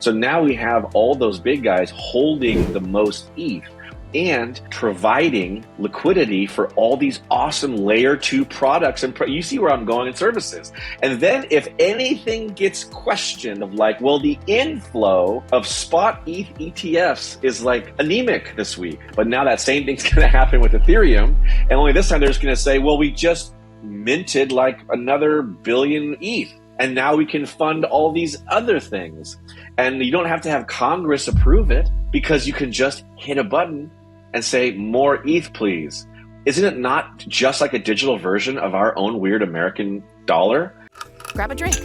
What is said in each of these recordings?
So now we have all those big guys holding the most ETH and providing liquidity for all these awesome layer 2 products. And you see where I'm going in services. And then if anything gets questioned of like, well, the inflow of spot ETH ETFs is like anemic this week. But now that same thing's going to happen with Ethereum. And only this time they're just going to say, well, we just minted like another billion ETH. And now we can fund all these other things. And you don't have to have Congress approve it because you can just hit a button and say, more ETH, please. Isn't it not just like a digital version of our own weird American dollar? Grab a drink.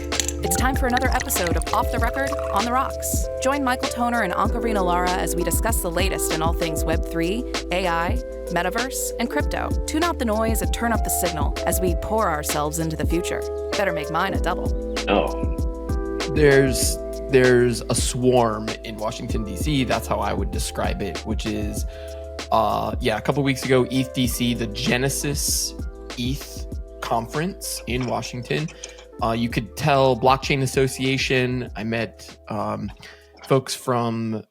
It's time for another episode of Off the Record on the Rocks. Join Michael Toner and Ankarina Lara as we discuss the latest in all things Web3, AI, metaverse, and crypto. Tune out the noise and turn up the signal as we pour ourselves into the future. Better make mine a double. Oh. There's a swarm in Washington D.C. That's how I would describe it, which is, a couple of weeks ago, ETH DC, the Genesis ETH conference in Washington. You could tell Blockchain Association. I met folks from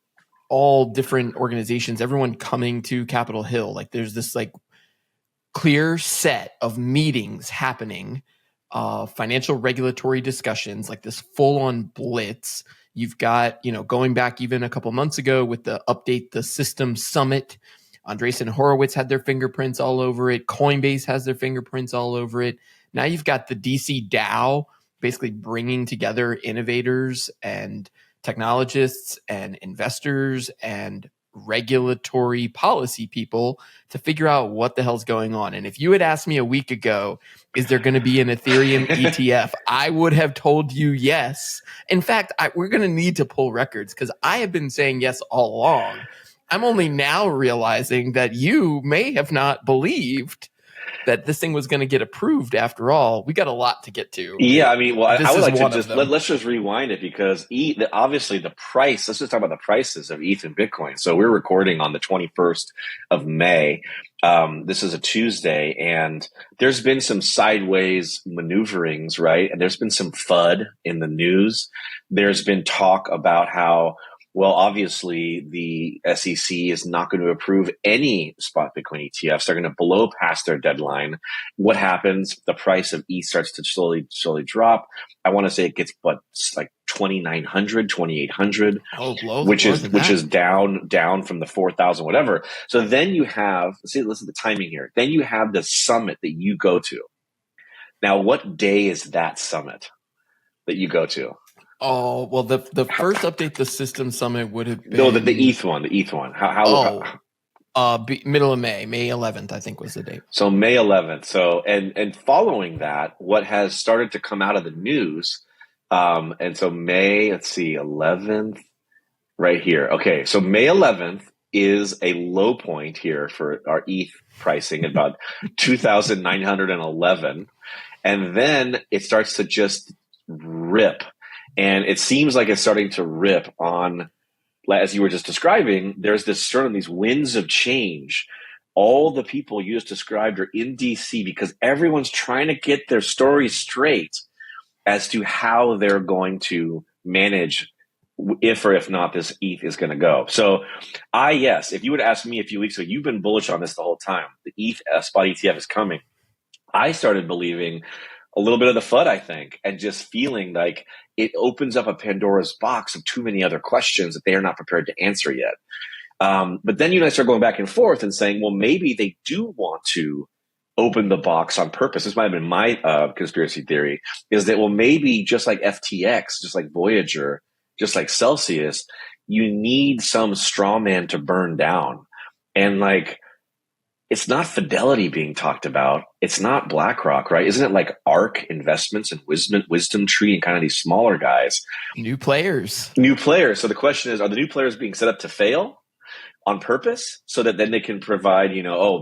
all different organizations, everyone coming to Capitol Hill. Like there's this like clear set of meetings happening, financial regulatory discussions, like this full-on blitz. You've got, going back even a couple months ago with the Update the System Summit, Andreessen Horowitz had their fingerprints all over it. Coinbase has their fingerprints all over it. Now you've got the DC DAO basically bringing together innovators and technologists and investors and regulatory policy people to figure out what the hell's going on. And if you had asked me a week ago, is there going to be an Ethereum ETF? I would have told you yes. In fact, we're going to need to pull records because I have been saying yes all along. I'm only now realizing that you may have not believed that this thing was going to get approved after all. We got a lot to get to. Yeah, I mean, well, I would like to just, let's just rewind it because obviously the price, let's just talk about the prices of ETH and Bitcoin. So we're recording on the 21st of May. This is a Tuesday and there's been some sideways maneuverings, right? And there's been some FUD in the news. There's been talk about how, well, obviously the SEC is not going to approve any spot Bitcoin ETFs. They're going to blow past their deadline. What happens? The price of ETH starts to slowly drop. I want to say it gets like 2,900, 2,800, which is down from the 4,000, whatever. So then you have, listen to the timing here. Then you have the summit that you go to. Now, what day is that summit that you go to? Oh, well, the first Update the System Summit would have been... No, the ETH one. How middle of May 11th, I think was the date. So May 11th. So, and following that, what has started to come out of the news, and so May, 11th, right here. Okay, so May 11th is a low point here for our ETH pricing at about 2,911. And then it starts to just rip. And it seems like it's starting to rip on, as you were just describing, there's these winds of change. All the people you just described are in DC because everyone's trying to get their story straight as to how they're going to manage if or if not this ETH is going to go. So if you would ask me a few weeks ago, you've been bullish on this the whole time. The ETH spot ETF is coming. I started believing a little bit of the FUD, I think, and just feeling like it opens up a Pandora's box of too many other questions that they are not prepared to answer yet. But then you and I start going back and forth and saying, well, maybe they do want to open the box on purpose. This might have been my conspiracy theory, is that, well, maybe just like FTX, just like Voyager, just like Celsius, you need some straw man to burn down. And like, it's not Fidelity being talked about. It's not BlackRock, right? Isn't it like ARK Investments and Wisdom Tree and kind of these smaller guys? New players. So the question is, are the new players being set up to fail on purpose so that then they can provide,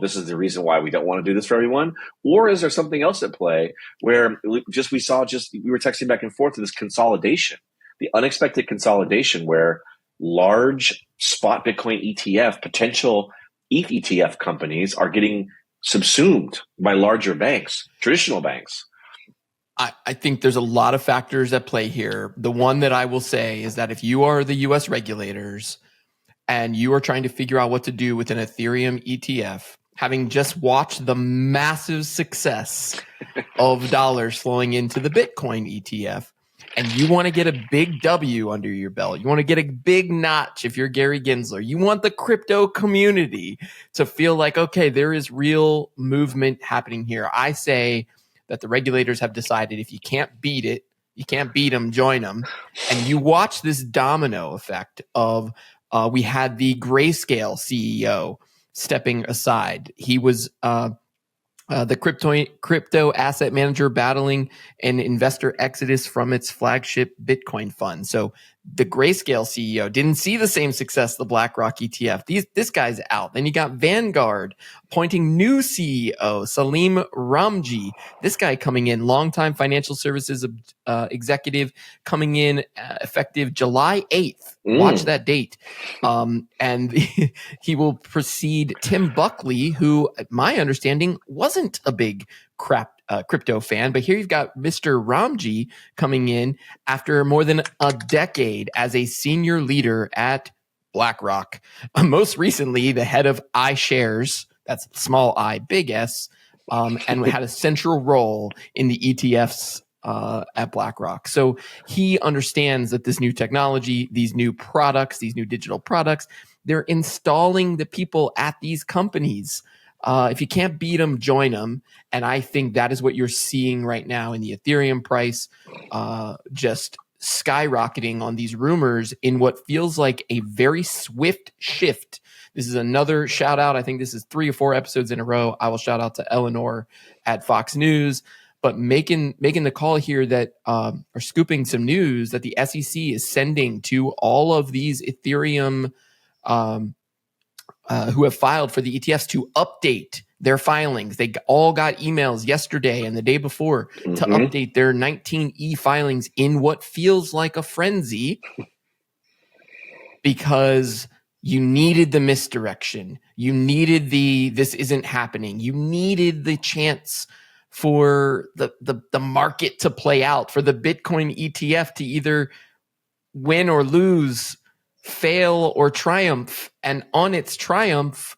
this is the reason why we don't want to do this for everyone? Or is there something else at play where we were texting back and forth to this consolidation, the unexpected consolidation where large spot Bitcoin ETF, potential ETH ETF companies are getting subsumed by larger banks, traditional banks. I think there's a lot of factors at play here. The one that I will say is that if you are the US regulators and you are trying to figure out what to do with an Ethereum ETF, having just watched the massive success of dollars flowing into the Bitcoin ETF, and you want to get a big W under your belt, you want to get a big notch if you're Gary Gensler, you want the crypto community to feel like, okay, there is real movement happening here. I say that the regulators have decided if you can't beat it, you can't beat them, join them. And you watch this domino effect of we had the Grayscale CEO stepping aside. He was the crypto asset manager battling an investor exodus from its flagship Bitcoin fund. So the Grayscale CEO didn't see the same success the BlackRock ETF. This guy's out. Then you got Vanguard appointing new CEO, Salim Ramji. This guy coming in, longtime financial services executive, coming in effective July 8th. Watch that date. And he will precede Tim Buckley, who, my understanding, wasn't a big crypto fan. But here you've got Mr. Ramji coming in after more than a decade as a senior leader at BlackRock. Most recently, the head of iShares, that's small I, big S, and had a central role in the ETFs at BlackRock. So he understands that this new technology, these new products, these new digital products, they're installing the people at these companies. If you can't beat them, join them. And I think that is what you're seeing right now in the Ethereum price, just skyrocketing on these rumors in what feels like a very swift shift. This is another shout out. I think this is 3 or 4 episodes in a row. I will shout out to Eleanor at Fox News, but making the call here that are scooping some news that the SEC is sending to all of these Ethereum who have filed for the ETFs to update their filings. They all got emails yesterday and the day before to update their 19E filings in what feels like a frenzy because you needed the misdirection. You needed this isn't happening. You needed the chance for the market to play out, for the Bitcoin ETF to either win or lose, fail or triumph. And on its triumph,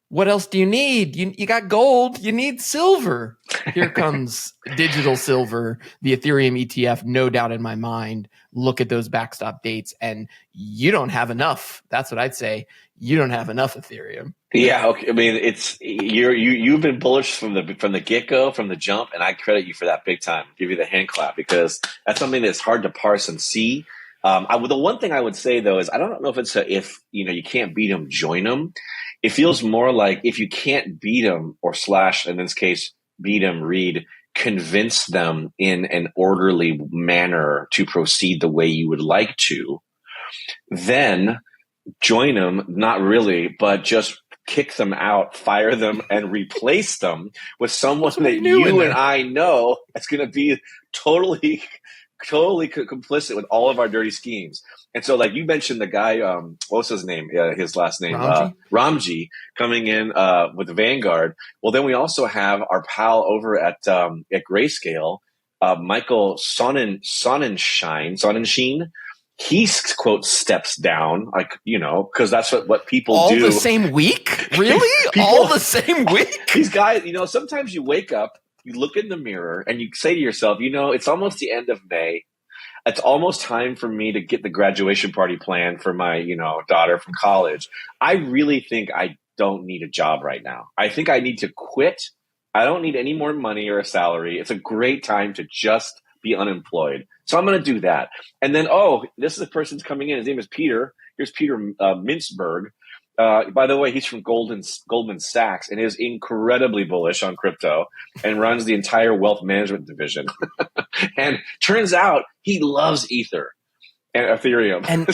what else do you need? You got gold, you need silver. Here comes digital silver, the Ethereum ETF, no doubt in my mind. Look at those backstop dates and you don't have enough. That's what I'd say. You don't have enough Ethereum. Yeah, okay. I mean, it's you've been bullish from the get-go, from the jump, and I credit you for that big time. Give you the hand clap because that's something that's hard to parse and see. The one thing I would say though is I don't know if it's if you can't beat them, join them. It feels more like if you can't beat them or / in this case beat them, convince them in an orderly manner to proceed the way you would like to, then join them. Not really, but just kick them out, fire them, and replace them with someone that you and I know is going to be totally complicit with all of our dirty schemes. And so, like you mentioned, the guy, what's his name? His last name, Ramji, coming in with the Vanguard. Well, then we also have our pal over at Grayscale, Michael Sonnenschein. He, quote, steps down, because that's what people do. All the same week? Really? All the same week? These guys, sometimes you wake up, you look in the mirror, and you say to yourself, it's almost the end of May. It's almost time for me to get the graduation party planned for my, daughter from college. I really think I don't need a job right now. I think I need to quit. I don't need any more money or a salary. It's a great time to just be unemployed. So I'm going to do that. And then, this is the person's coming in. His name is Peter. Here's Peter Mintzberg. By the way, he's from Goldman Sachs and is incredibly bullish on crypto and runs the entire wealth management division. And turns out he loves Ether and Ethereum. And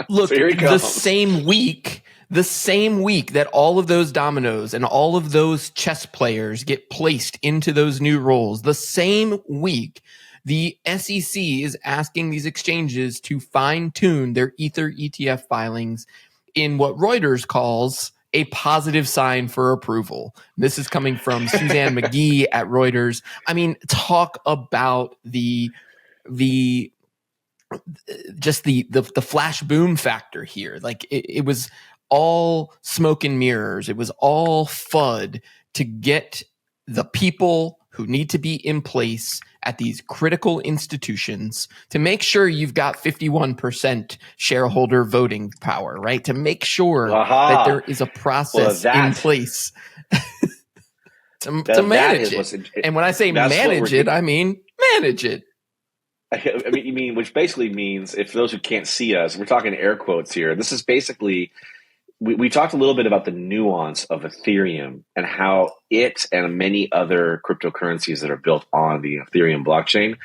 look, so here he the comes. same week that all of those dominoes and all of those chess players get placed into those new roles, the same week, the SEC is asking these exchanges to fine-tune their Ether ETF filings in what Reuters calls a positive sign for approval. This is coming from Suzanne McGee at Reuters. I mean, talk about the just the flash boom factor here. Like it was all smoke and mirrors. It was all FUD to get the people who need to be in place at these critical institutions to make sure you've got 51% shareholder voting power, right? To make sure that there is a process in place to manage it. And when I say manage it, I mean manage it. I mean, which basically means, if those who can't see us, we're talking air quotes here. This is basically, we talked a little bit about the nuance of Ethereum and how it and many other cryptocurrencies that are built on the Ethereum blockchain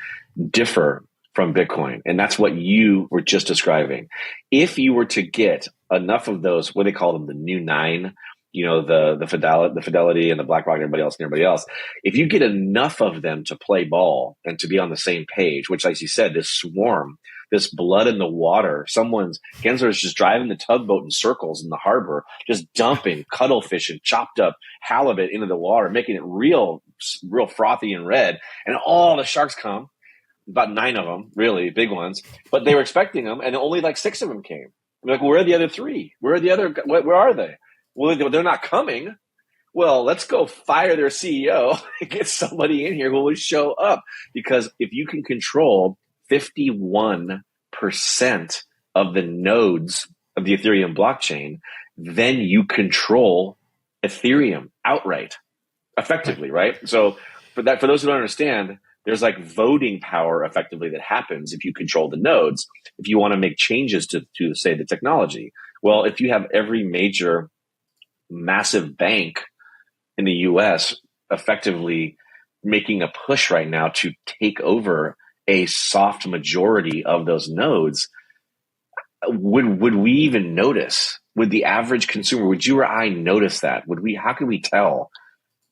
differ from Bitcoin. And that's what you were just describing. If you were to get enough of those, what they call them, the new nine, you know, the Fidelity and the BlackRock and everybody else, if you get enough of them to play ball and to be on the same page, which, like you said, this swarm, this blood in the water, Gensler is just driving the tugboat in circles in the harbor, just dumping cuttlefish and chopped up halibut into the water, making it real frothy and red. And all the sharks come, about 9 of them, really big ones, but they were expecting them, and only like 6 of them came. I'm like, where are the other 3? Where are they? Well, they're not coming. Well, let's go fire their CEO and get somebody in here who will show up. Because if you can control 51% of the nodes of the Ethereum blockchain, then you control Ethereum outright, effectively, right? So for those who don't understand, there's like voting power effectively that happens if you control the nodes, if you want to make changes to say the technology. Well, if you have every major massive bank in the US effectively making a push right now to take over a soft majority of those nodes, would we even notice? Would the average consumer, would you or I notice that? How can we tell?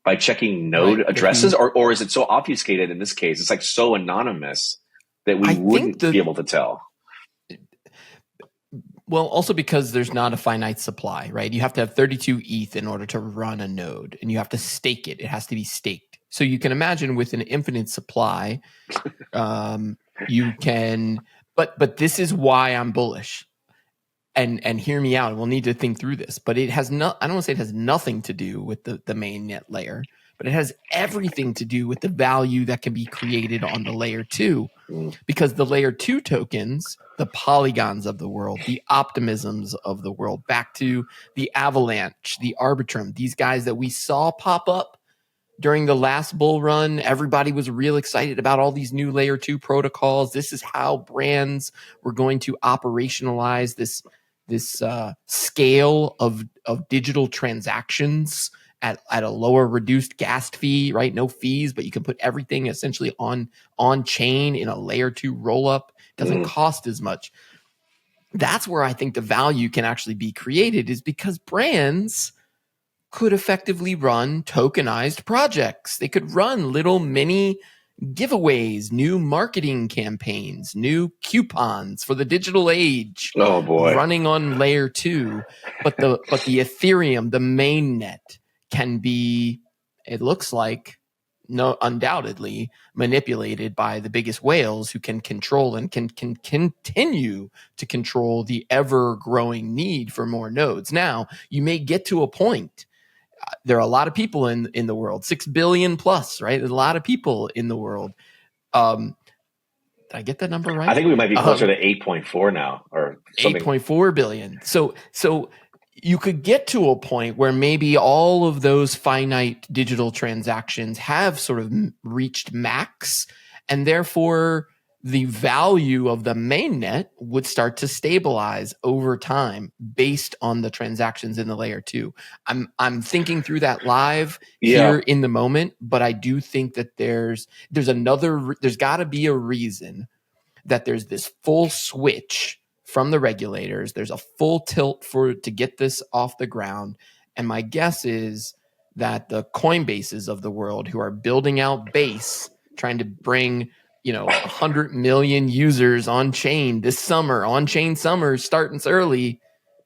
By checking node addresses, or is it so obfuscated in this case? It's like so anonymous that we wouldn't be able to tell. Well, also because there's not a finite supply, right? You have to have 32 ETH in order to run a node, and you have to stake it. It has to be staked. So you can imagine with an infinite supply, you can. But this is why I'm bullish. And hear me out. We'll need to think through this. But it has I don't want to say it has nothing to do with the mainnet layer, but it has everything to do with the value that can be created on the layer 2. Because the layer 2 tokens, the Polygons of the world, the Optimisms of the world, back to the Avalanche, the Arbitrum, these guys that we saw pop up during the last bull run, everybody was real excited about all these new layer 2 protocols. This is how brands were going to operationalize this scale of digital transactions at a lower reduced gas fee, right? No fees, but you can put everything essentially on chain in a layer 2 roll up. Doesn't cost as much. That's where I think the value can actually be created, is because brands could effectively run tokenized projects. They could run little mini giveaways, new marketing campaigns, new coupons for the digital age. Oh boy, running on layer 2, but the Ethereum, the mainnet, can be, it looks like, undoubtedly manipulated by the biggest whales who can control and can continue to control the ever growing need for more nodes. Now, you may get to a point. There are a lot of people in the world, 6 billion plus, right? There's a lot of people in the world. Did I get that number right? I think we might be closer to 8.4 now, or something. 8.4 billion. So you could get to a point where maybe all of those finite digital transactions have sort of reached max, and therefore the value of the mainnet would start to stabilize over time based on the transactions in the layer 2. I'm thinking through that live here in the moment, but I do think that there's got to be a reason that there's this full switch from the regulators. There's a full tilt to get this off the ground. And my guess is that the Coinbases of the world, who are building out Base, trying to bring 100 million users on chain this summer. On chain summer starting early.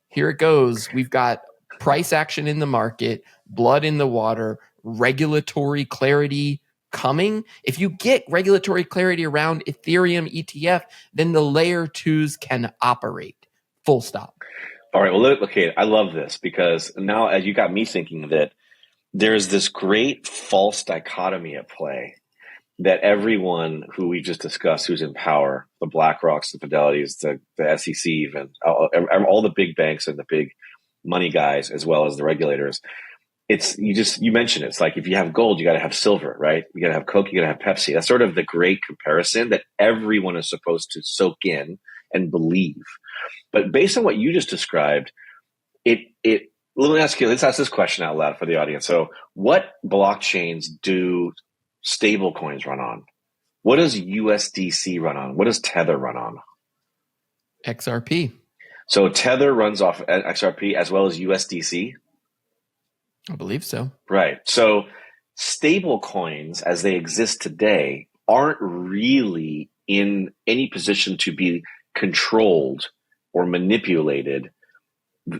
Here it goes. We've got price action in the market, blood in the water, regulatory clarity coming. If you get regulatory clarity around Ethereum ETF, then the layer twos can operate. Full stop. All right. Well, okay. I love this because now as you got me thinking that there's this great false dichotomy at play that everyone who we just discussed, who's in power, the BlackRocks, the Fidelities, the SEC, even all the big banks and the big money guys, as well as the regulators, you mentioned it. It's like if you have gold, you got to have silver, right? You got to have Coke, you got to have Pepsi. That's sort of the great comparison that everyone is supposed to soak in and believe. But based on what you just described, let's ask this question out loud for the audience. So what blockchains do stable coins run on? What does USDC run on? What does Tether run on? XRP. So Tether runs off XRP as well as USDC? I believe so. Right. So stable coins as they exist today aren't really in any position to be controlled or manipulated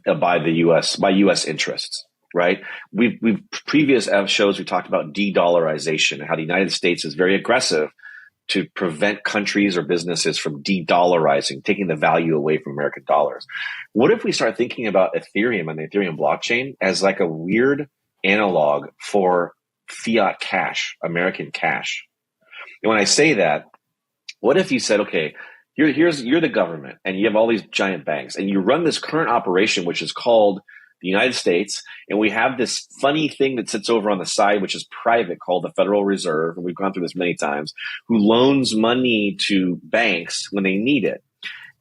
by US interests, right? We've previous shows we talked about de-dollarization and how the United States is very aggressive to prevent countries or businesses from de-dollarizing, taking the value away from American dollars. What if we start thinking about Ethereum and the Ethereum blockchain as like a weird analog for fiat cash, American cash? And when I say that, what if you said, okay, you're the government and you have all these giant banks and you run this current operation, which is called the United States, and we have this funny thing that sits over on the side, which is private, called the Federal Reserve, and we've gone through this many times, who loans money to banks when they need it.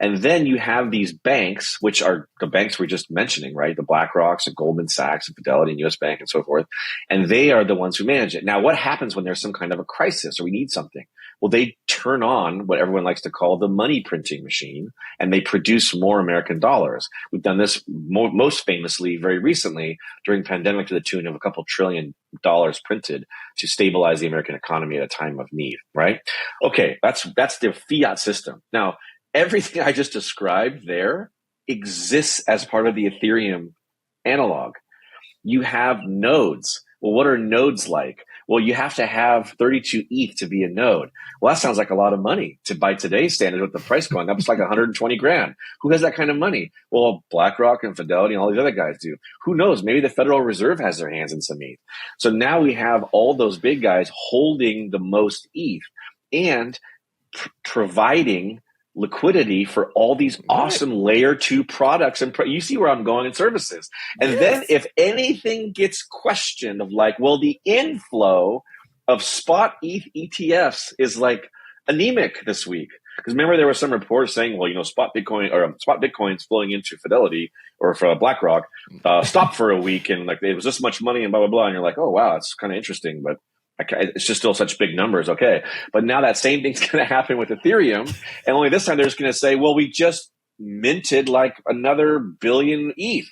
And then you have these banks, which are the banks we're just mentioning, right? The BlackRocks and Goldman Sachs and Fidelity and US Bank and so forth. And they are the ones who manage it. Now, what happens when there's some kind of a crisis or we need something? Well, they turn on what everyone likes to call the money printing machine, and they produce more American dollars. We've done this most famously very recently during the pandemic to the tune of a couple $1 trillion printed to stabilize the American economy at a time of need, right? Okay, that's the fiat system. Now, everything I just described there exists as part of the Ethereum analog. You have nodes. Well, what are nodes like? Well, you have to have 32 ETH to be a node. Well, that sounds like a lot of money by today's standard with the price going up. It's like 120 grand. Who has that kind of money? Well, BlackRock and Fidelity and all these other guys do. Who knows? Maybe the Federal Reserve has their hands in some ETH. So now we have all those big guys holding the most ETH and providing liquidity for all these awesome layer 2 products. And you see where I'm going in services. And then if anything gets questioned of like, well, the inflow of spot ETH ETFs is like anemic this week. Because remember, there were some reports saying, well, spot Bitcoin's flowing into Fidelity or for BlackRock stopped for a week and like it was this much money and blah, blah, blah. And you're like, oh, wow, it's kind of interesting. But it's just still such big numbers. Okay. But now that same thing's going to happen with Ethereum. And only this time they're just going to say, well, we just minted like another billion ETH.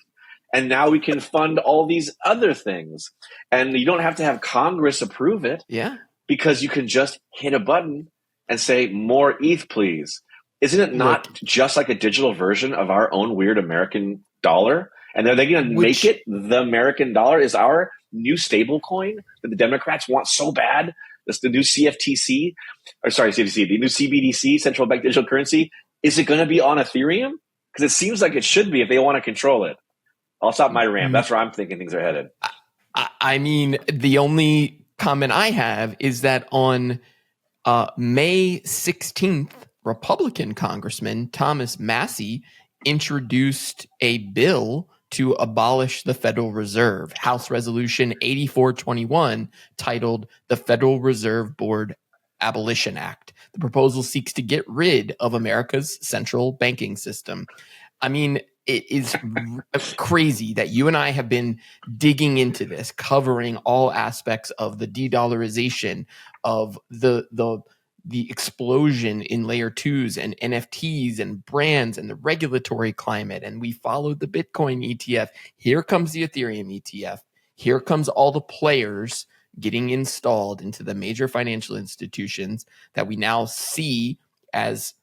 And now we can fund all these other things. And you don't have to have Congress approve it. Yeah. Because you can just hit a button and say, more ETH, please. Isn't it not just like a digital version of our own weird American dollar? And are they going to make it the American dollar? Is our new stable coin that the Democrats want so bad? That's the new CFTC, CFTC, the new CBDC, central bank digital currency. Is it going to be on Ethereum? Because it seems like it should be if they want to control it. I'll stop my rant. That's where I'm thinking things are headed. I mean, the only comment I have is that on May 16th, Republican Congressman Thomas Massey introduced a bill to abolish the Federal Reserve, House Resolution 8421, titled the Federal Reserve Board Abolition Act. The proposal seeks to get rid of America's central banking system. I mean, it is crazy that you and I have been digging into this, covering all aspects of the de-dollarization of the explosion in layer 2s and NFTs and brands and the regulatory climate. And we followed the Bitcoin ETF. Here comes the Ethereum ETF. Here comes all the players getting installed into the major financial institutions that we now see as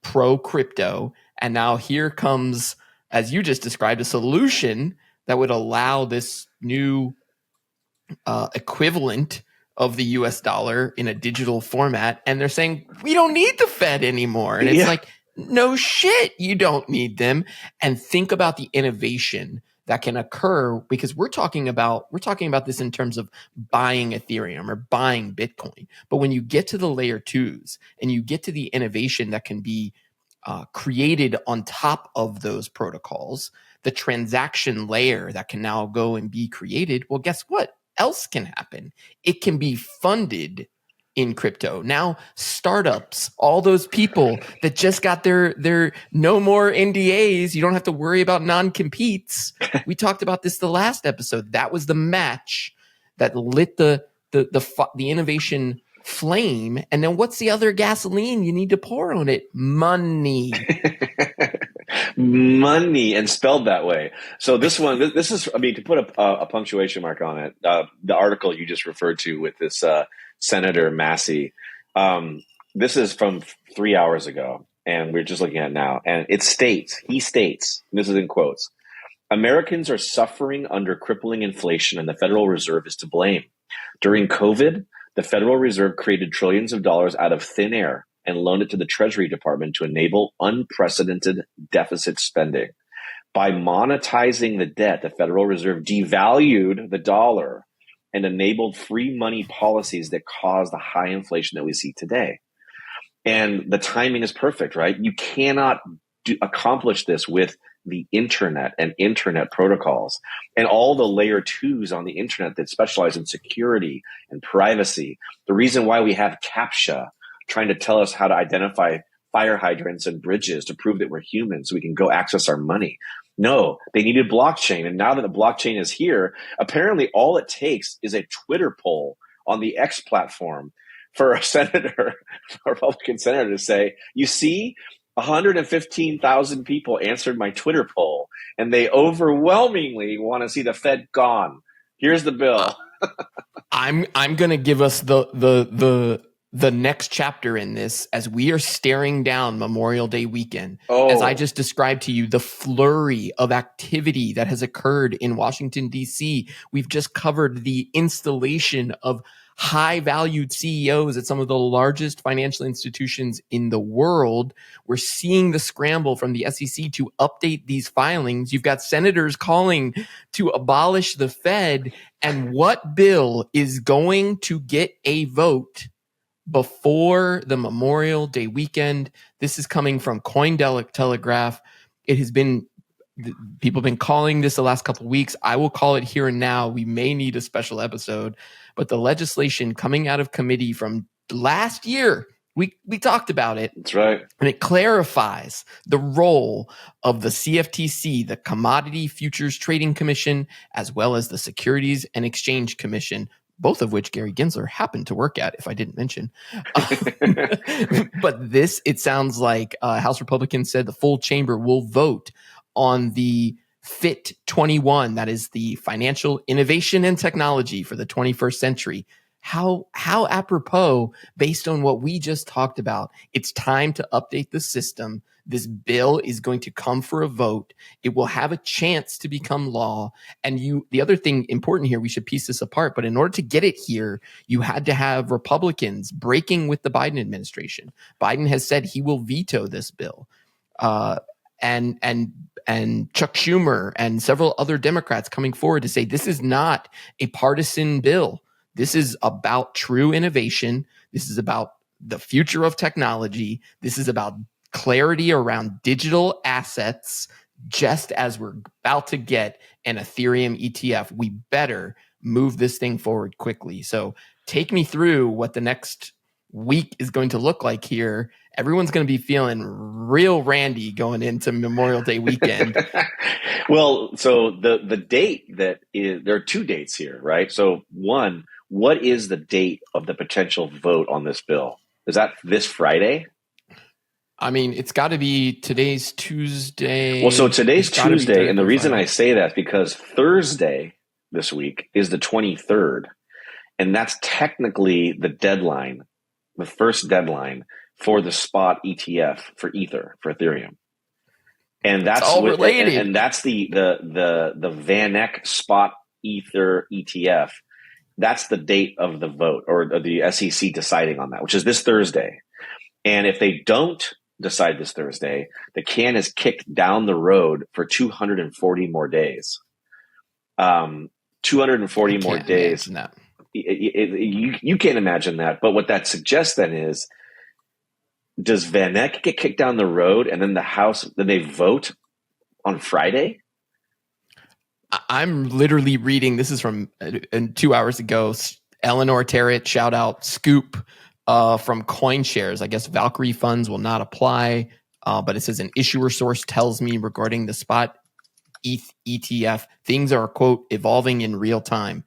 pro crypto. And now here comes, as you just described, a solution that would allow this new equivalent of the US dollar in a digital format. And they're saying, we don't need the Fed anymore. And it's like, no shit, you don't need them. And think about the innovation that can occur, because we're talking about this in terms of buying Ethereum or buying Bitcoin. But when you get to the layer twos and you get to the innovation that can be created on top of those protocols, the transaction layer that can now go and be created, well, guess what else can happen? It can be funded in crypto. Now, startups, all those people that just got their no more NDAs, you don't have to worry about non-competes. We talked about this the last episode. That was the match that lit the innovation flame. And then what's the other gasoline you need to pour on it? Money. Money, and spelled that way. So this is, I mean, to put a punctuation mark on it, the article you just referred to with this Senator Massey, this is from 3 hours ago, and we're just looking at it now. And he states, and this is in quotes, Americans are suffering under crippling inflation, and the Federal Reserve is to blame. During COVID, the Federal Reserve created trillions of dollars out of thin air and loaned it to the Treasury Department to enable unprecedented deficit spending. By monetizing the debt, the Federal Reserve devalued the dollar and enabled free money policies that caused the high inflation that we see today. And the timing is perfect, right? You cannot accomplish this with the internet and internet protocols and all the layer twos on the internet that specialize in security and privacy. The reason why we have CAPTCHA trying to tell us how to identify fire hydrants and bridges to prove that we're human so we can go access our money. No, they needed blockchain. And now that the blockchain is here, apparently all it takes is a Twitter poll on the X platform for a senator, a Republican senator, to say, you see, 115,000 people answered my Twitter poll, and they overwhelmingly want to see the Fed gone. Here's the bill. I'm going to give us the next chapter in this as we are staring down Memorial Day weekend. As I just described to you, the flurry of activity that has occurred in Washington, D.C. We've just covered the installation of high-valued CEOs at some of the largest financial institutions in the world. We're seeing the scramble from the SEC to update these filings. You've got senators calling to abolish the Fed. And what bill is going to get a vote before the Memorial Day weekend? This is coming from Cointelegraph. It has been, people have been calling this the last couple of weeks. I will call it here and now. We may need a special episode, but the legislation coming out of committee from last year, we talked about it. That's right. And it clarifies the role of the CFTC, the Commodity Futures Trading Commission, as well as the Securities and Exchange Commission, both of which Gary Gensler happened to work at, if I didn't mention. But this, it sounds like House Republicans said the full chamber will vote on the FIT 21, that is the financial innovation and technology for the 21st century. How apropos, based on what we just talked about. It's time to update the system. This bill is going to come for a vote. It will have a chance to become law. And the other thing important here, we should piece this apart, but in order to get it here, you had to have Republicans breaking with the Biden administration. Biden has said he will veto this bill. And Chuck Schumer and several other Democrats coming forward to say this is not a partisan bill. This is about true innovation. This is about the future of technology. This is about clarity around digital assets. Just as we're about to get an Ethereum ETF, we better move this thing forward quickly. So take me through what the next week is going to look like here. Everyone's going to be feeling real randy going into Memorial Day weekend. Well, so the date that is, there are two dates here, right? So one, what is the date of the potential vote on this bill? Is that this Friday? I mean, it's got to be today's Tuesday. Well, so today's Tuesday, and the reason I say that is because Thursday this week is the 23rd, and that's technically the deadline, the first deadline for the spot ETF for Ether, for Ethereum. And that's all related. and that's the Van Eck spot Ether ETF. That's the date of the vote, or the SEC deciding on that, which is this Thursday. And if they don't decide this Thursday, the can is kicked down the road for 240 more days. 240 more days. You can't imagine that. But what that suggests then is, does Van Eck get kicked down the road and then the House, then they vote on Friday? I'm literally reading, this is from 2 hours ago, Eleanor Terrett, shout out, scoop from CoinShares. I guess Valkyrie funds will not apply, but it says an issuer source tells me regarding the spot ETH ETF, things are, quote, evolving in real time.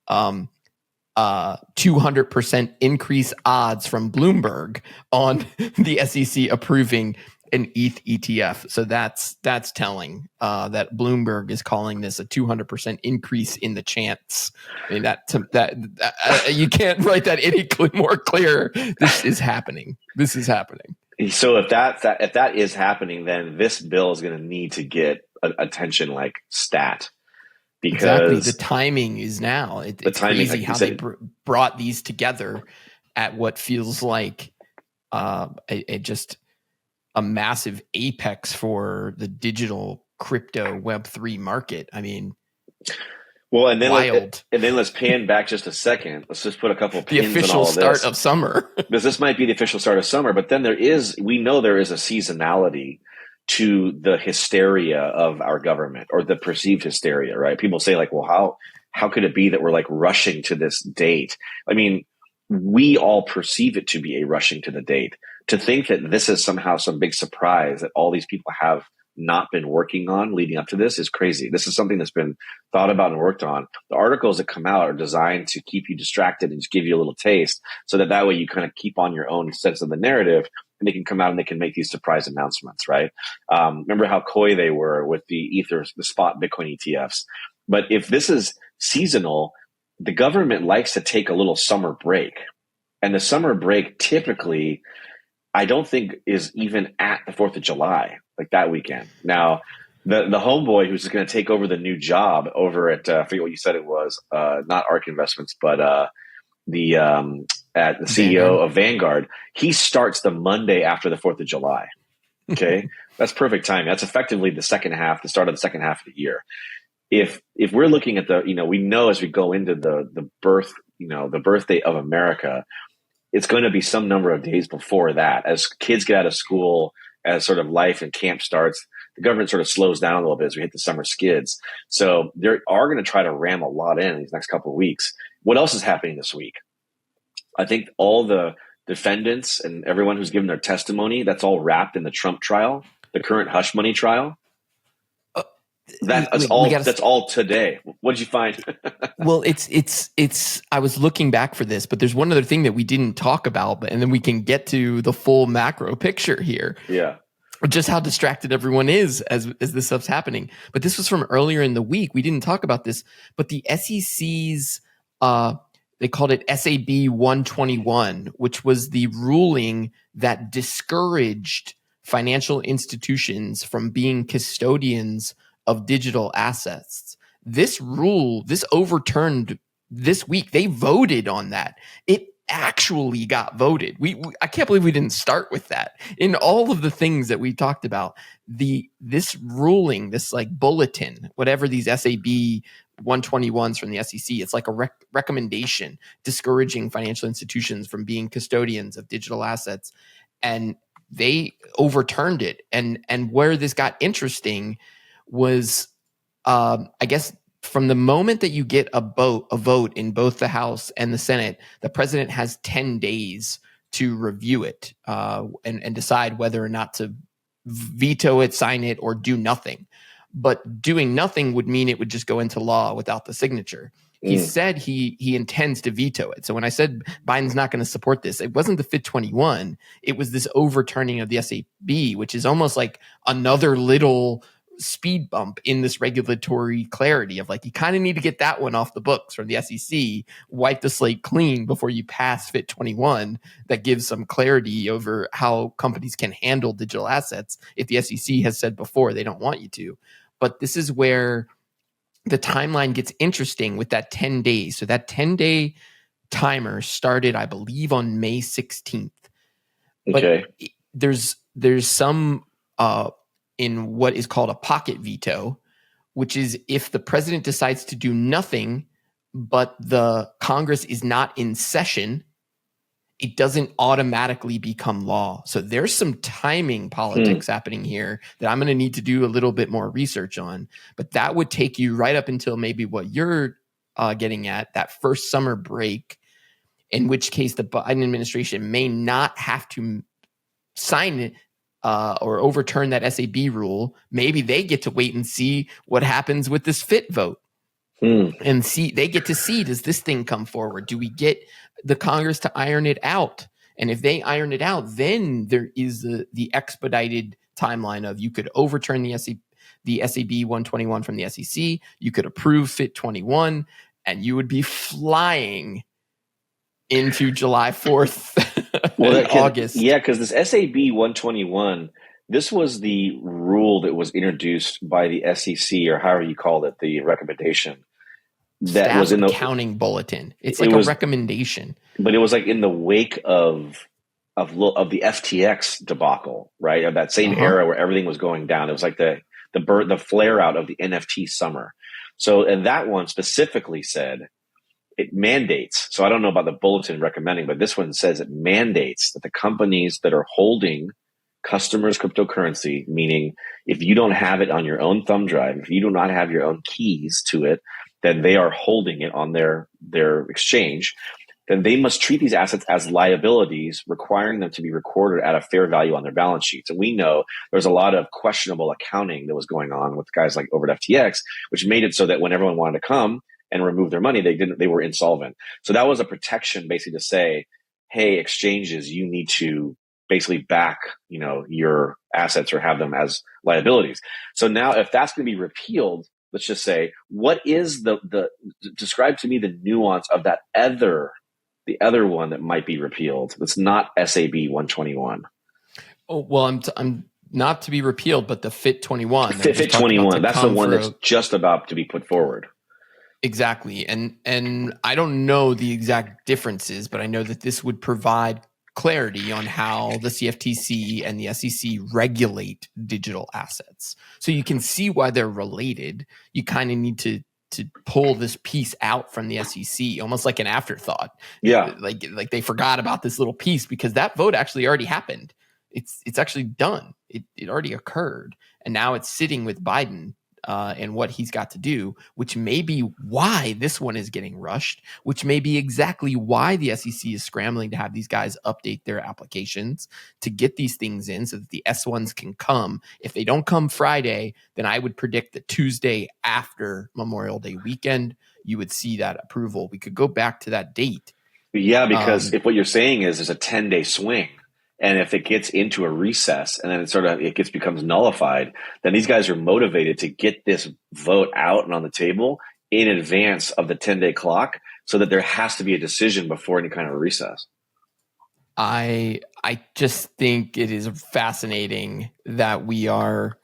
200% increase odds from Bloomberg on the SEC approving an ETH ETF. So that's telling that Bloomberg is calling this a 200% increase in the chance. I mean, that you can't write that any more clear. This is happening. So if that is happening, then this bill is going to need to get attention like stat. Because exactly, the timing is now. It's crazy like how they brought these together at what feels like just a massive apex for the digital crypto Web3 market. I mean, well, and then wild. Let's pan back just a second. Let's just put a couple pins the official on all start of summer. Because this might be the official start of summer, but then we know there is a seasonality to the hysteria of our government, or the perceived hysteria, right? People say like, well, how could it be that we're like rushing to this date? I mean, we all perceive it to be a rushing to the date. To think that this is somehow some big surprise that all these people have not been working on leading up to this is crazy. This is something that's been thought about and worked on. The articles that come out are designed to keep you distracted and just give you a little taste, so that way you kind of keep on your own sense of the narrative, and they can come out and they can make these surprise announcements, right? Remember how coy they were with the spot Bitcoin ETFs. But if this is seasonal, the government likes to take a little summer break. And the summer break typically, I don't think, is even at the 4th of July, like that weekend. Now, the homeboy who's going to take over the new job over at, I forget what you said it was, not ARK Investments, but the CEO of Vanguard, he starts the Monday after the 4th of July. Okay. That's perfect timing. That's effectively the start of the second half of the year. If we're looking at we know as we go into the birthday of America, it's going to be some number of days before that. As kids get out of school, as sort of life and camp starts, the government sort of slows down a little bit as we hit the summer skids. So they are going to try to ram a lot in these next couple of weeks. What else is happening this week? I think all the defendants and everyone who's given their testimony, that's all wrapped in the Trump trial, the current hush money trial. That's all today. What did you find? Well, it's. I was looking back for this, but there's one other thing that we didn't talk about, and then we can get to the full macro picture here. Yeah, just how distracted everyone is as this stuff's happening. But this was from earlier in the week. We didn't talk about this, but the SEC's they called it SAB 121, which was the ruling that discouraged financial institutions from being custodians of digital assets. This rule, this overturned this week. They voted on that. It actually got voted. I can't believe we didn't start with that. In all of the things that we talked about, this ruling, this like bulletin, whatever these SAB 121s from the SEC, it's like a recommendation discouraging financial institutions from being custodians of digital assets, and they overturned it. And where this got interesting was, I guess, from the moment that you get a vote in both the House and the Senate, the president has 10 days to review it and decide whether or not to veto it, sign it, or do nothing. But doing nothing would mean it would just go into law without the signature. He said he intends to veto it. So when I said Biden's not going to support this, it wasn't the FIT 21. It was this overturning of the SAB, which is almost like another little speed bump in this regulatory clarity of like, you kind of need to get that one off the books from the SEC, wipe the slate clean before you pass Fit 21 that gives some clarity over how companies can handle digital assets if the SEC has said before they don't want you to. But this is where the timeline gets interesting with that 10 days. So that 10-day timer started, I believe, on May 16th. Okay. But there's some in what is called a pocket veto, which is if the president decides to do nothing, but the Congress is not in session, it doesn't automatically become law. So there's some timing politics happening here that I'm going to need to do a little bit more research on. But that would take you right up until maybe what you're getting at, that first summer break, in which case the Biden administration may not have to sign it or overturn that SAB rule. Maybe they get to wait and see what happens with this FIT vote. And see, they get to see, does this thing come forward? Do we get the Congress to iron it out? And if they iron it out, then there is the expedited timeline of you could overturn the SAB 121 from the SEC, you could approve FIT 21, and you would be flying into July 4th in August. Yeah, because this SAB 121, this was the rule that was introduced by the SEC, or however you called it, the recommendation. That Staff was in the accounting bulletin. It's like a recommendation. But it was like in the wake of the FTX debacle, right? Of that same era where everything was going down. It was like the flare out of the NFT summer. So, and that one specifically said it mandates. So I don't know about the bulletin recommending, but this one says it mandates that the companies that are holding customers' cryptocurrency, meaning if you don't have it on your own thumb drive, if you do not have your own keys to it, then they are holding it on their exchange, then they must treat these assets as liabilities, requiring them to be recorded at a fair value on their balance sheets. And we know there's a lot of questionable accounting that was going on with guys like over at FTX, which made it so that when everyone wanted to come and remove their money, they were insolvent. So that was a protection basically to say, hey, exchanges, you need to basically back, your assets or have them as liabilities. So now if that's going to be repealed, let's just say, what is describe to me the nuance of that the other one that might be repealed? That's not SAB 121. Oh, well, I'm not to be repealed, but the FIT 21. FIT 21. That's the one that's just about to be put forward. Exactly. And I don't know the exact differences, but I know that this would provide clarity on how the CFTC and the SEC regulate digital assets. So you can see why they're related. You kind of need to pull this piece out from the SEC, almost like an afterthought. Yeah. Like they forgot about this little piece because that vote actually already happened. It's actually done. It already occurred. And now it's sitting with Biden and what he's got to do, which may be why this one is getting rushed, which may be exactly why the SEC is scrambling to have these guys update their applications to get these things in so that the S1s can come. If they don't come Friday, then I would predict that Tuesday after Memorial Day weekend, you would see that approval. We could go back to that date. Yeah, because if what you're saying is there's a 10-day swing, and if it gets into a recess and then it becomes nullified, then these guys are motivated to get this vote out and on the table in advance of the 10-day clock so that there has to be a decision before any kind of recess. I just think it is fascinating that we are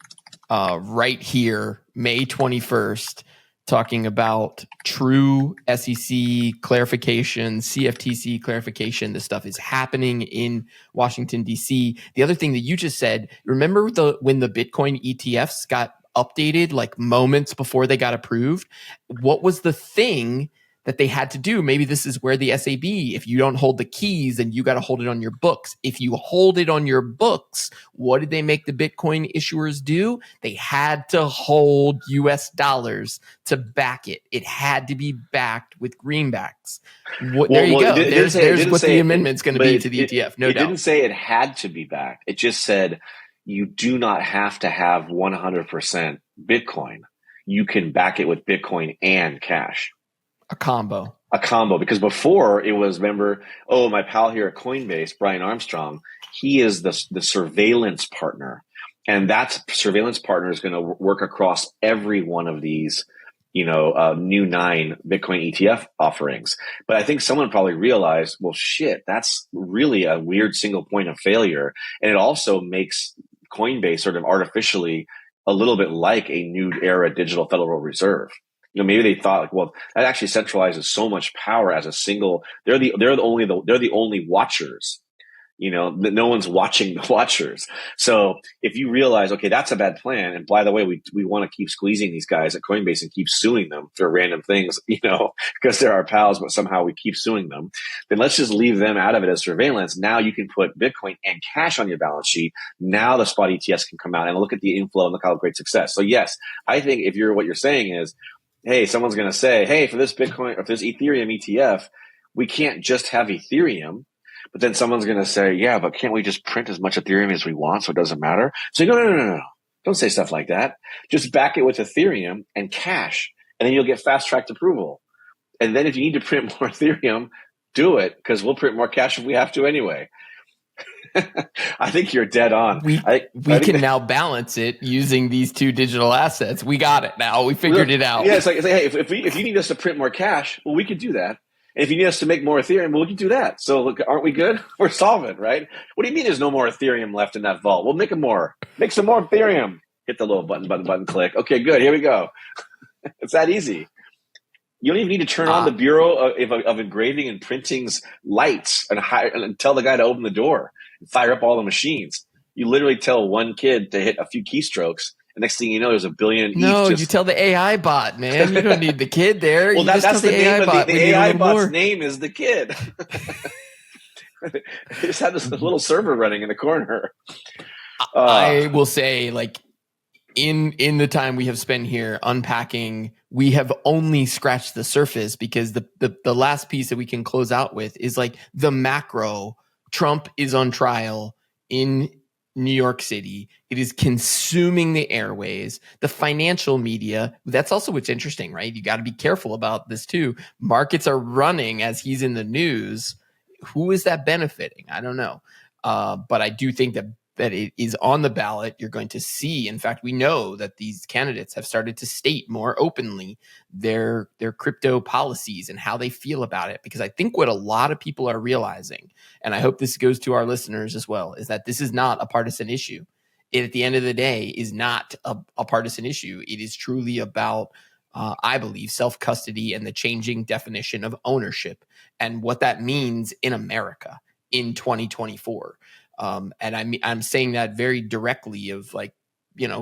right here, May 21st, talking about true SEC clarification, CFTC clarification. This stuff is happening in Washington, D.C. The other thing that you just said, remember when the Bitcoin ETFs got updated like moments before they got approved? What was the thing that they had to do? Maybe this is where the SAB, if you don't hold the keys, then you got to hold it on your books. If you hold it on your books, what did they make the Bitcoin issuers do? They had to hold US dollars to back it. It had to be backed with greenbacks. There you go. There's what the amendment's going to be to the ETF. No doubt. It didn't say it had to be backed. It just said you do not have to have 100% Bitcoin. You can back it with Bitcoin and cash. A combo, because before it was, remember, my pal here at Coinbase, Brian Armstrong, he is the surveillance partner. And that surveillance partner is going to work across every one of these, new 9 Bitcoin ETF offerings. But I think someone probably realized, well, shit, that's really a weird single point of failure. And it also makes Coinbase sort of artificially a little bit like a new era digital Federal Reserve. Maybe they thought, like, well, that actually centralizes so much power as a single. They're the only watchers. No one's watching the watchers. So if you realize, okay, that's a bad plan, and by the way, we want to keep squeezing these guys at Coinbase and keep suing them for random things, because they're our pals, but somehow we keep suing them, then let's just leave them out of it as surveillance. Now you can put Bitcoin and cash on your balance sheet. Now the spot ETFs can come out and look at the inflow and look how great success. So yes, I think what you're saying is, hey, someone's going to say, hey, for this Bitcoin or for this Ethereum ETF, we can't just have Ethereum. But then someone's going to say, yeah, but can't we just print as much Ethereum as we want so it doesn't matter? So no. Don't say stuff like that. Just back it with Ethereum and cash, and then you'll get fast-tracked approval. And then if you need to print more Ethereum, do it, because we'll print more cash if we have to anyway. I think you're dead on. We can now balance it using these two digital assets. We got it now. We figured it out. Yeah, it's like hey, if you need us to print more cash, well, we could do that. And if you need us to make more Ethereum, well, we can do that. So look, aren't we good? We're solvent, right? What do you mean there's no more Ethereum left in that vault? We'll make more. Make some more Ethereum. Hit the little button, click. Okay, good. Here we go. It's that easy. You don't even need to turn on the Bureau of Engraving and Printing's lights and tell the guy to open the door and fire up all the machines. You literally tell one kid to hit a few keystrokes. The next thing you know, there's a billion. No, you tell the AI bot, man. You don't need the kid there. Well, that's the name of the AI bot's name is the kid. They just have this little server running in the corner. I will say, like, in the time we have spent here unpacking, we have only scratched the surface, because the last piece that we can close out with is like the macro. Trump is on trial in New York City. It is consuming the airways, the financial media. That's also what's interesting, right? You got to be careful about this too. Markets are running as he's in the news. Who is that benefiting? I don't know. But I do think that it is on the ballot. You're going to see, in fact, we know that these candidates have started to state more openly their crypto policies and how they feel about it. Because I think what a lot of people are realizing, and I hope this goes to our listeners as well, is that this is not a partisan issue. It, at the end of the day, is not a partisan issue. It is truly about, I believe, self-custody and the changing definition of ownership and what that means in America in 2024. And I'm saying that very directly of, like,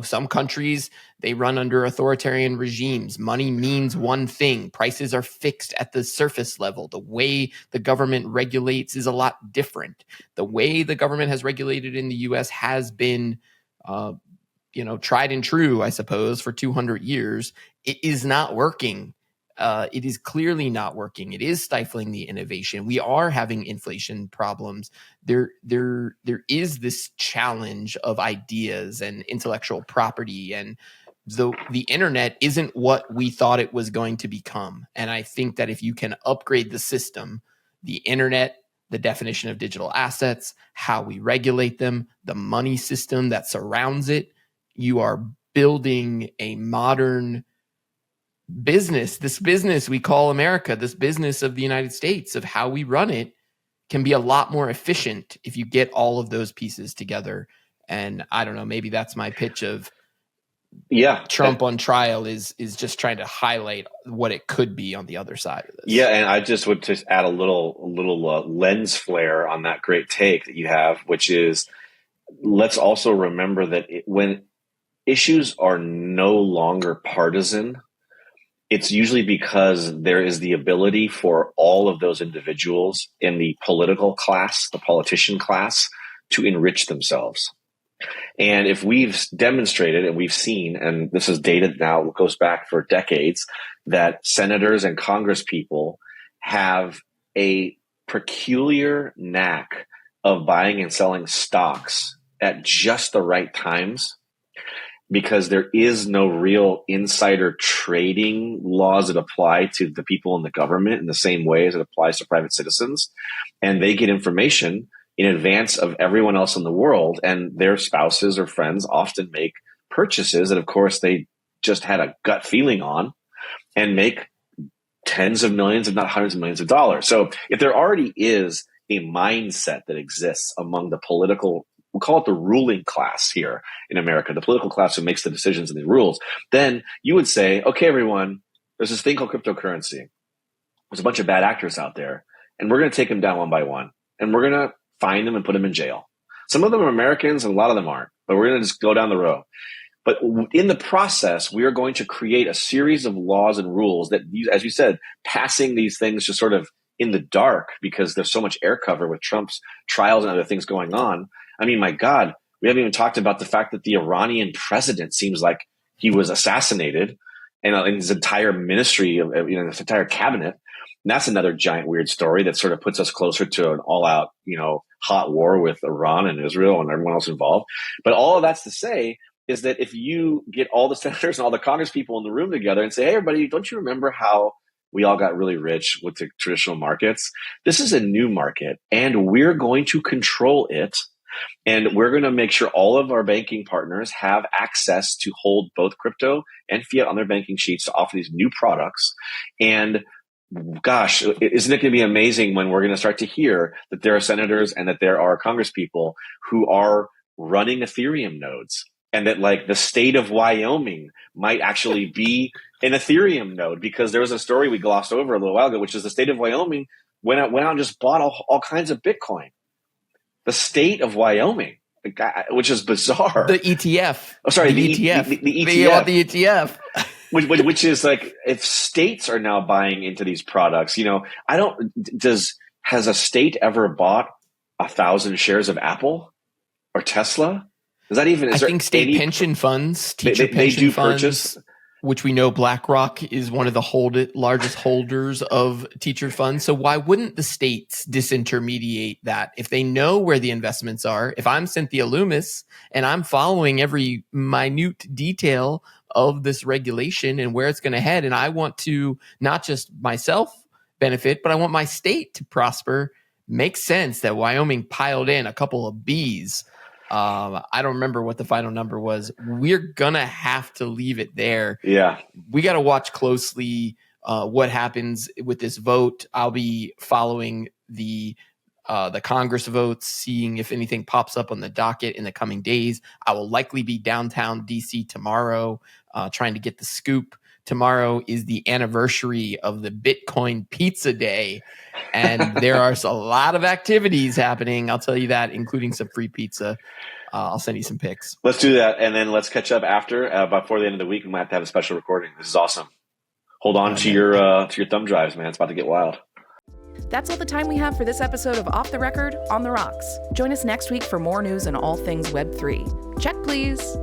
some countries, they run under authoritarian regimes. Money means one thing. Prices are fixed at the surface level. The way the government regulates is a lot different. The way the government has regulated in the U.S. has been, tried and true, I suppose, for 200 years. It is not working. It is clearly not working. It is stifling the innovation. We are having inflation problems. There is this challenge of ideas and intellectual property, and the internet isn't what we thought it was going to become. And I think that if you can upgrade the system, the internet, the definition of digital assets, how we regulate them, the money system that surrounds it, you are building a modern business. This business we call America, this business of the United States, of how we run it, can be a lot more efficient if you get all of those pieces together. And I don't know, maybe that's my pitch of Trump on trial is just trying to highlight what it could be on the other side of this. Yeah, and I just would just add a little lens flare on that great take that you have, which is, let's also remember that when issues are no longer partisan, it's usually because there is the ability for all of those individuals in the political class, the politician class, to enrich themselves. And if we've demonstrated and we've seen, and this is data now, it goes back for decades, that senators and Congress people have a peculiar knack of buying and selling stocks at just the right times, because there is no real insider trading laws that apply to the people in the government in the same way as it applies to private citizens. And they get information in advance of everyone else in the world, and their spouses or friends often make purchases that, of course, they just had a gut feeling on and make tens of millions, if not hundreds of millions of dollars. So if there already is a mindset that exists among the political, we'll call it the ruling class here in America, the political class who makes the decisions and the rules, then you would say, okay, everyone, there's this thing called cryptocurrency. There's a bunch of bad actors out there, and we're going to take them down one by one, and we're going to find them and put them in jail. Some of them are Americans and a lot of them aren't, but we're going to just go down the road. But in the process, we are going to create a series of laws and rules that, as you said, passing these things just sort of in the dark because there's so much air cover with Trump's trials and other things going on. I mean, my God, we haven't even talked about the fact that the Iranian president seems like he was assassinated, and his entire ministry, his entire cabinet. And that's another giant weird story that sort of puts us closer to an all-out, hot war with Iran and Israel and everyone else involved. But all of that's to say is that if you get all the senators and all the Congress people in the room together and say, hey, everybody, don't you remember how we all got really rich with the traditional markets? This is a new market, and we're going to control it. And we're going to make sure all of our banking partners have access to hold both crypto and fiat on their banking sheets to offer these new products. And gosh, isn't it going to be amazing when we're going to start to hear that there are senators and that there are Congress people who are running Ethereum nodes, and that like the state of Wyoming might actually be an Ethereum node? Because there was a story we glossed over a little while ago, which is the state of Wyoming went out and just bought all kinds of Bitcoin. The state of Wyoming, which is bizarre. The ETF. Oh, sorry, the ETF. The ETF. The ETF. which is like, if states are now buying into these products, has a state ever bought 1,000 shares of Apple or Tesla? Is that even? I think state pension funds, teacher pension funds, purchase, which we know BlackRock is one of the largest holders of teacher funds. So why wouldn't the states disintermediate that if they know where the investments are? If I'm Cynthia Loomis and I'm following every minute detail of this regulation and where it's going to head, and I want to not just myself benefit, but I want my state to prosper, makes sense that Wyoming piled in a couple of Bs. I don't remember what the final number was. We're going to have to leave it there. Yeah. We got to watch closely what happens with this vote. I'll be following the Congress votes, seeing if anything pops up on the docket in the coming days. I will likely be downtown D.C. tomorrow, trying to get the scoop. Tomorrow is the anniversary of the Bitcoin Pizza Day, and there are a lot of activities happening. I'll tell you that, including some free pizza. I'll send you some pics. Let's do that, and then let's catch up after. Before the end of the week, we might have to have a special recording. This is awesome. Hold on to your thumb drives, man. It's about to get wild. That's all the time we have for this episode of Off the Record on the Rocks. Join us next week for more news on all things Web3. Check, please.